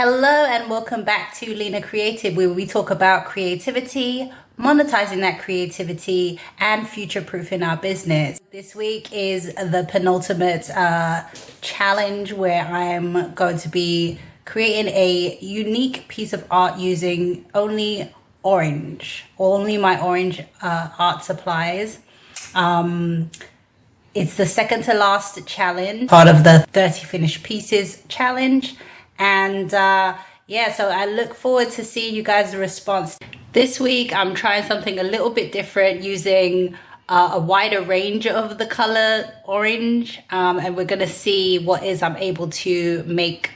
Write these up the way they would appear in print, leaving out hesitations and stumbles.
Hello and welcome back to LinaCreated, where we talk about creativity, monetizing that creativity, and future-proofing our business. This week is the penultimate challenge where I'm going to be creating a unique piece of art using only my orange art supplies. It's the second to last challenge, part of the 30 finished pieces challenge. And yeah, so I look forward to seeing you guys' response. This week, I'm trying something a little bit different using a wider range of the color orange. And we're going to see what I'm able to make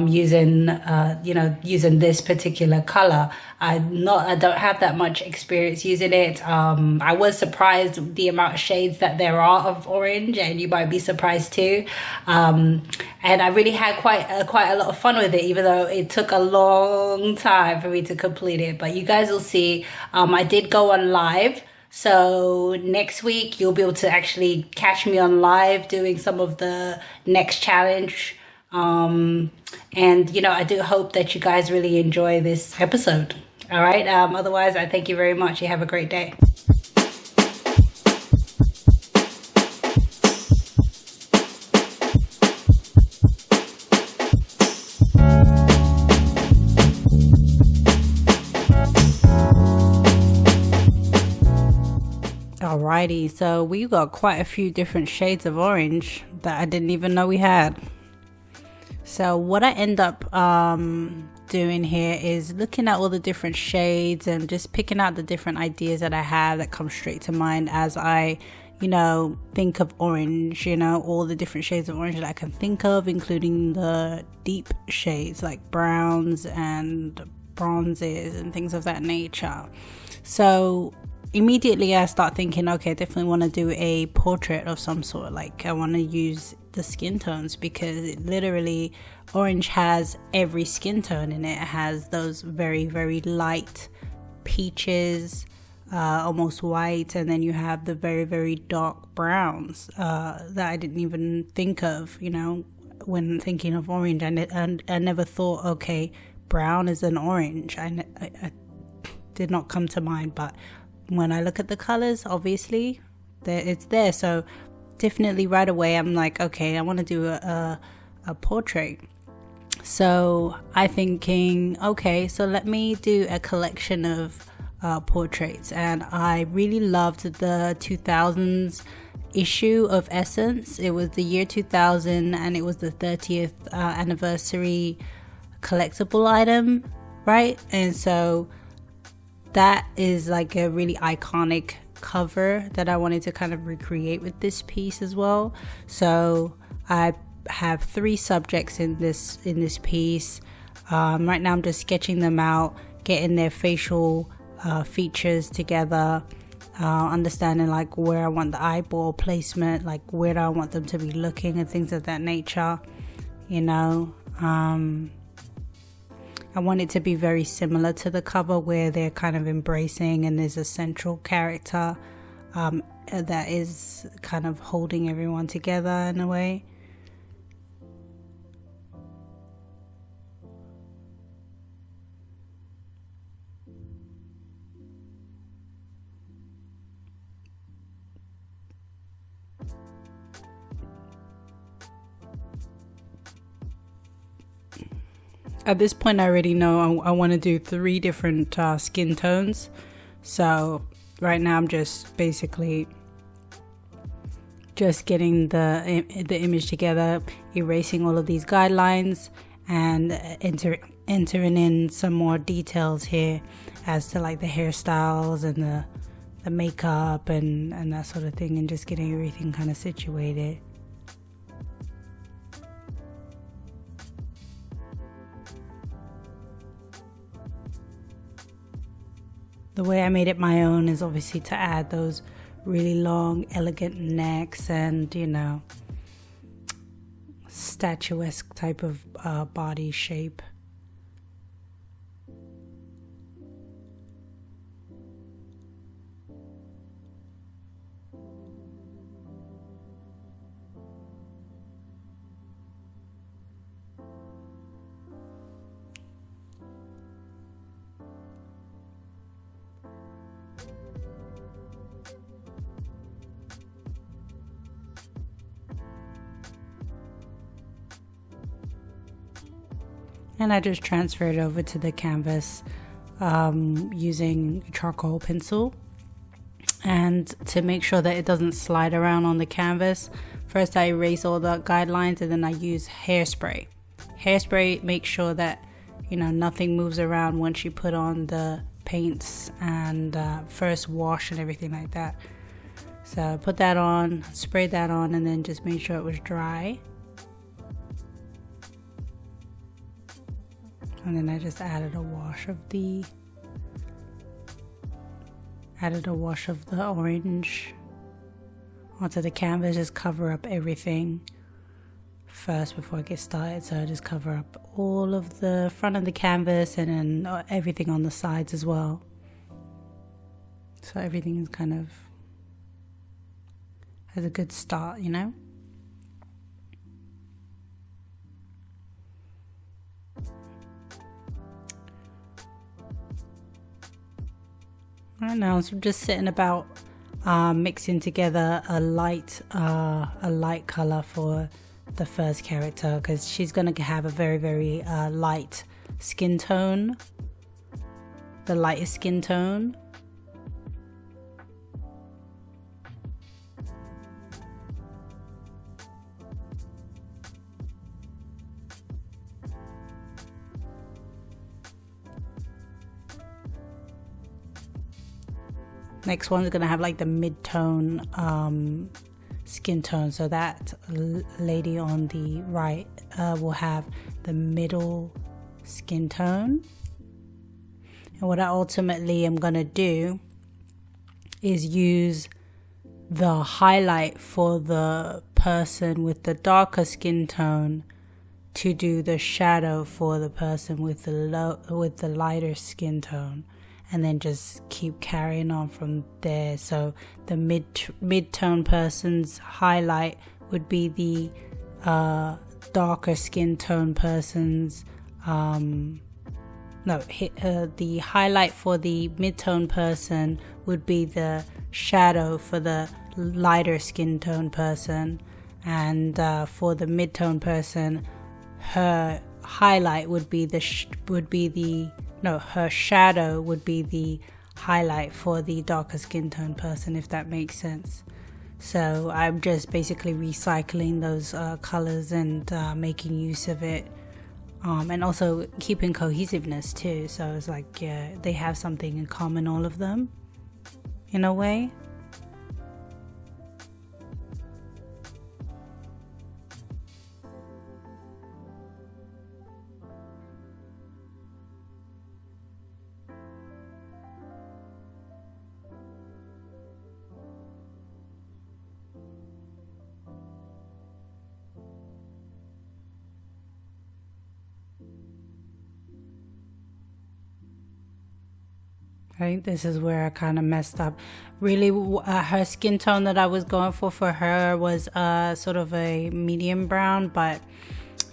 using this particular color. I don't have that much experience using it. I was surprised the amount of shades that there are of orange, and you might be surprised too. And I really had quite a lot of fun with it, even though it took a long time for me to complete it. But you guys will see. I did go on live. So next week you'll be able to actually catch me on live doing some of the next challenge. And I do hope that you guys really enjoy this episode. All right. Otherwise, I thank you very much. You have a great day. Alrighty, so we got quite a few different shades of orange that I didn't even know we had. So what I end up doing here is looking at all the different shades and just picking out the different ideas that I have that come straight to mind as I, think of orange, all the different shades of orange that I can think of, including the deep shades like browns and bronzes and things of that nature. So immediately I start thinking, okay, I definitely want to do a portrait of some sort. Like I want to use the skin tones because it literally, orange has every skin tone in it. It has those very, very light peaches, almost white, and then you have the very, very dark browns that I didn't even think of, when thinking of orange. I never thought, okay, brown is an orange. I did not come to mind, but when I look at the colors, obviously it's there. So definitely right away I'm like, okay, I want to do a portrait. So I'm thinking, okay, so let me do a collection of portraits. And I really loved the 2000s issue of Essence. It was the year 2000 and it was the 30th anniversary collectible item, right? And so that is like a really iconic cover that I wanted to kind of recreate with this piece as well. So I have 3 subjects in this piece. Right now I'm just sketching them out, getting their facial features together, understanding like where I want the eyeball placement, like where do I want them to be looking and things of that nature. I want it to be very similar to the cover where they're kind of embracing and there's a central character that is kind of holding everyone together in a way. At this point, I already know I want to do 3 different skin tones. So right now I'm just basically just getting the image together, erasing all of these guidelines and entering in some more details here as to like the hairstyles and the makeup and that sort of thing, and just getting everything kind of situated. The way I made it my own is obviously to add those really long, elegant necks and, statuesque type of body shape. And I just transfer it over to the canvas using a charcoal pencil. And to make sure that it doesn't slide around on the canvas, first I erase all the guidelines and then I use hairspray. Hairspray makes sure that, you know, nothing moves around once you put on the paints and first wash and everything like that. So I put that on, sprayed that on, and then just made sure it was dry. And then I just added a wash of the orange onto the canvas. Just cover up everything first before I get started. So I just cover up all of the front of the canvas and then everything on the sides as well. So everything is kind of has a good start, you know. Right now, so I'm just sitting about mixing together a light color for the first character, because she's gonna have a very light skin tone, the lightest skin tone. Next one's gonna have like the mid-tone skin tone, so that lady on the right will have the middle skin tone. And what I ultimately am gonna do is use the highlight for the person with the darker skin tone to do the shadow for the person with the lighter skin tone, and then just keep carrying on from there. So the mid-tone person's highlight would be the darker skin tone person's the highlight for the mid-tone person would be the shadow for the lighter skin tone person, and for the mid-tone person, her highlight would be her shadow would be the highlight for the darker skin tone person, if that makes sense. So I'm just basically recycling those colors and making use of it, and also keeping cohesiveness too. So it's like, yeah, they have something in common, all of them, in a way. I think this is where I kind of messed up. Really, her skin tone that I was going for her was sort of a medium brown, but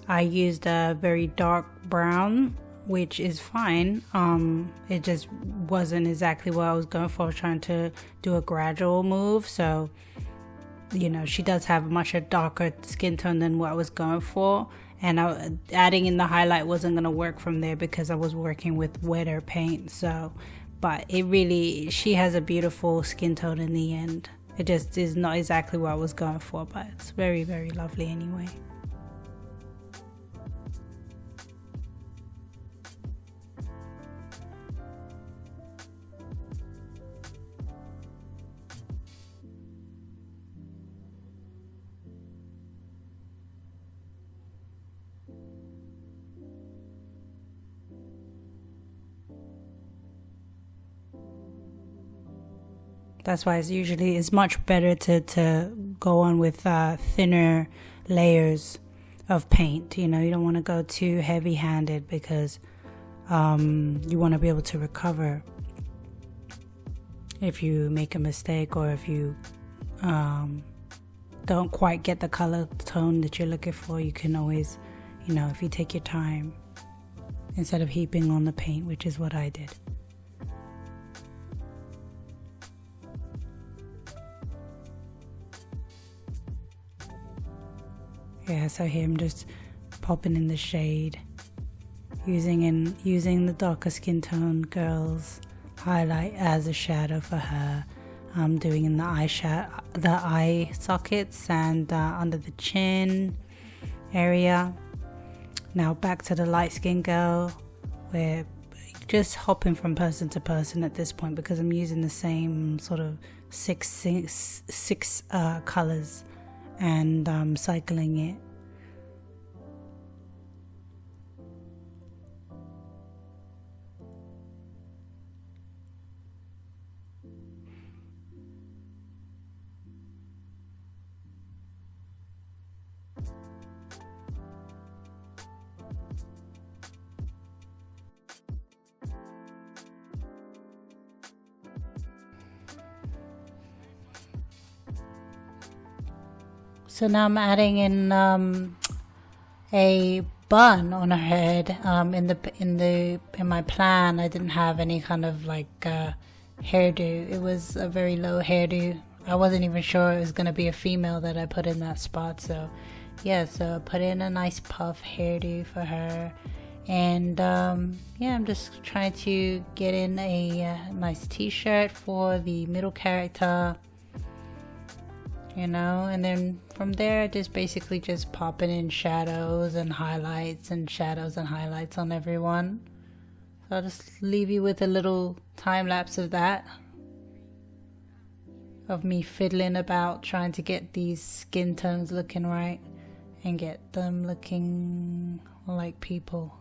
I used a very dark brown, which is fine. It just wasn't exactly what I was going for. I was trying to do a gradual move, so you know, she does have much a darker skin tone than what I was going for, and adding in the highlight wasn't going to work from there because I was working with wetter paint. So but it really, she has a beautiful skin tone in the end. It just is not exactly what I was going for, but it's very lovely anyway. That's why it's much better to go on with thinner layers of paint. You know, you don't want to go too heavy-handed because you want to be able to recover if you make a mistake, or if you don't quite get the color tone that you're looking for. You can always, you know, if you take your time instead of heaping on the paint, which is what I did. Yeah, so here I'm just popping in the shade using the darker skin tone girl's highlight as a shadow for her. I'm doing in the eye sockets and under the chin area. Now back to the light skin girl. We're just hopping from person to person at this point because I'm using the same sort of six colors and cycling it. So now I'm adding in a bun on her head. In my plan, I didn't have any kind of like hairdo. It was a very low hairdo. I wasn't even sure it was gonna be a female that I put in that spot. So yeah, so I put in a nice puff hairdo for her, and yeah, I'm just trying to get in a nice t-shirt for the middle character. You know, and then from there just basically just popping in shadows and highlights on everyone. So I'll just leave you with a little time lapse of that, of me fiddling about trying to get these skin tones looking right and get them looking like people.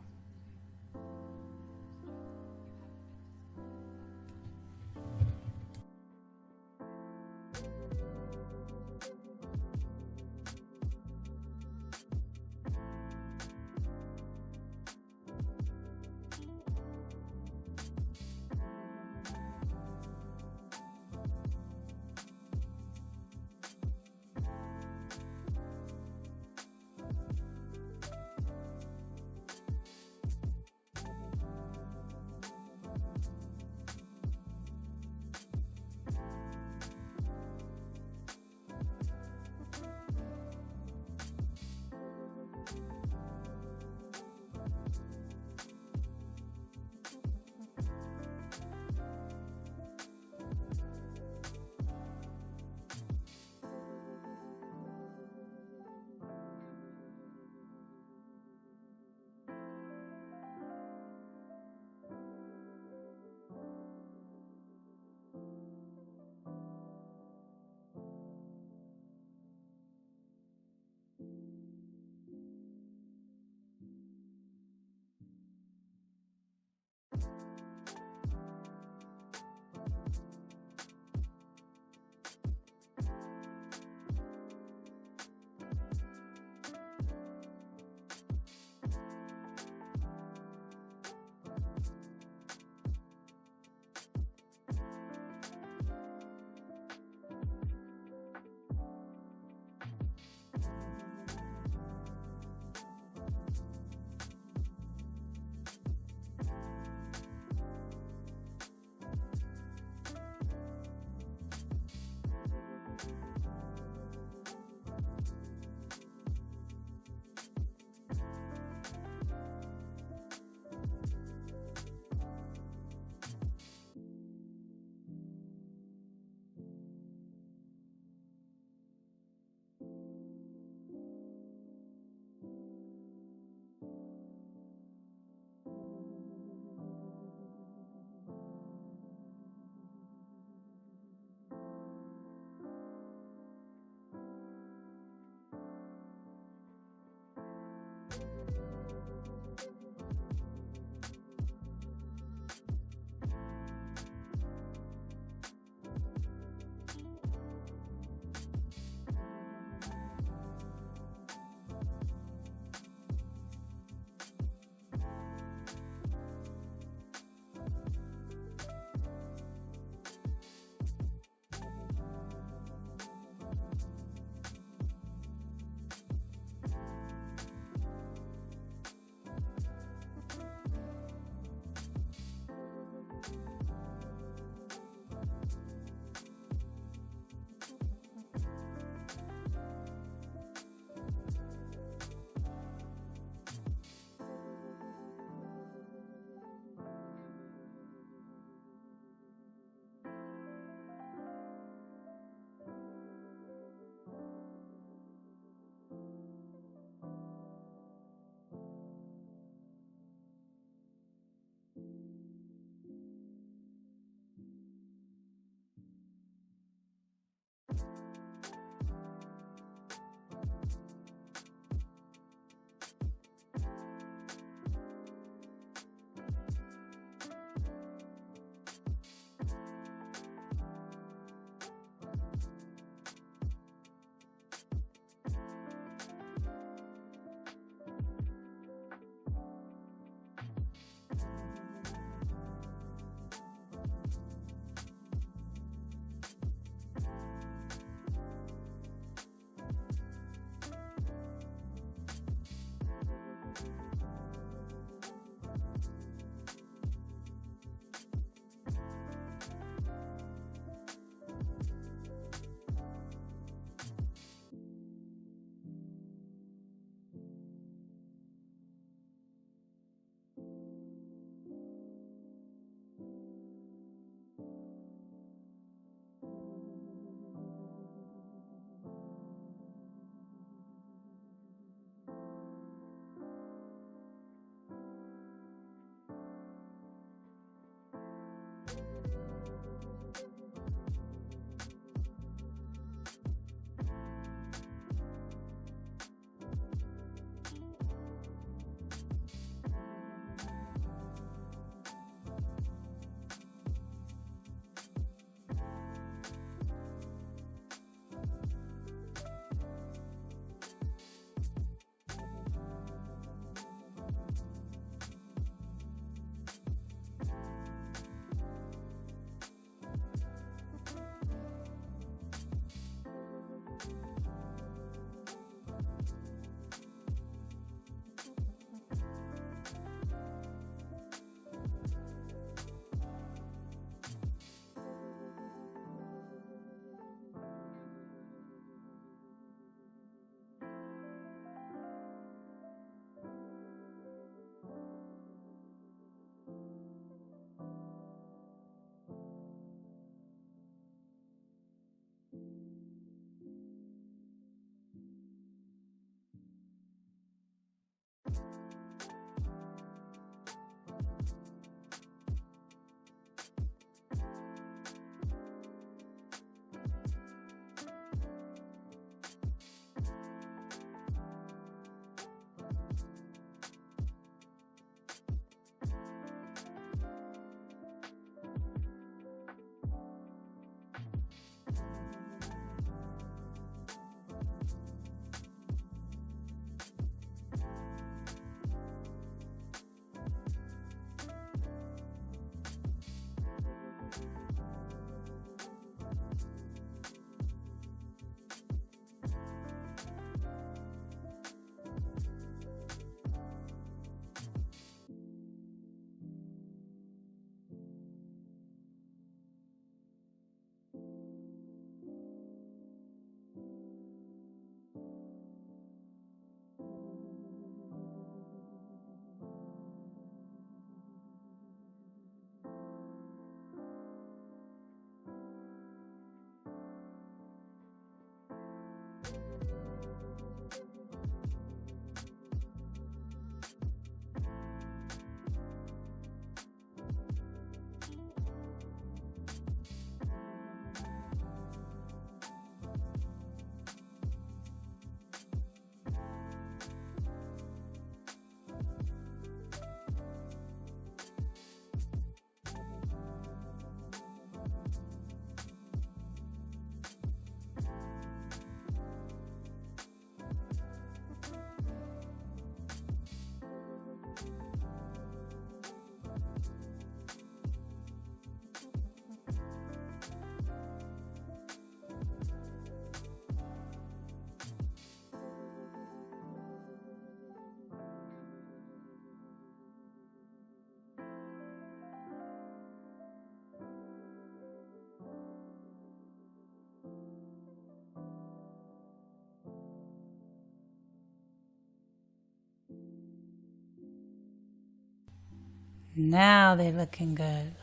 Now they're looking good.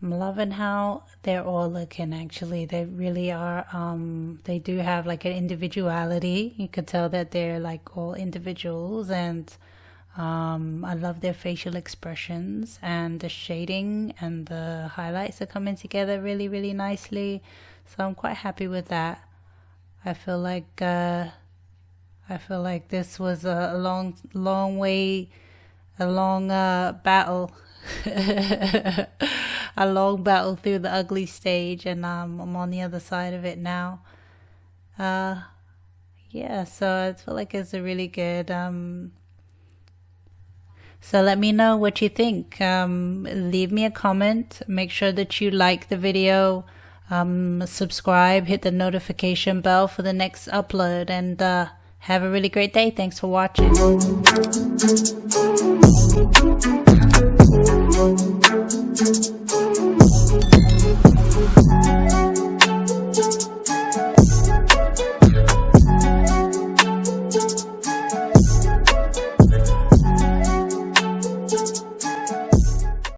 I'm loving how they're all looking actually. They really are, they do have like an individuality. You could tell that they're like all individuals, and I love their facial expressions, and the shading and the highlights are coming together really, really nicely. So I'm quite happy with that. I feel like this was a long, long way, a long battle, a long battle through the ugly stage, and I'm on the other side of it now. Uh, yeah, so I feel like it's a really good So let me know what you think. Leave me a comment. Make sure that you like the video, subscribe, hit the notification bell for the next upload, and have a really great day. Thanks for watching.